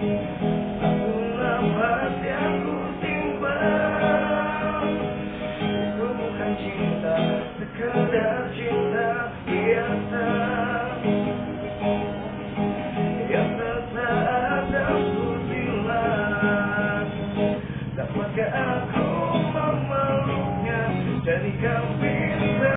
Aku nafas yang ku simpan. Itu bukan cinta, sekedar cinta biasa yang sesaat dan ku hilang. Dapatkah aku memeluknya, jadikan bintang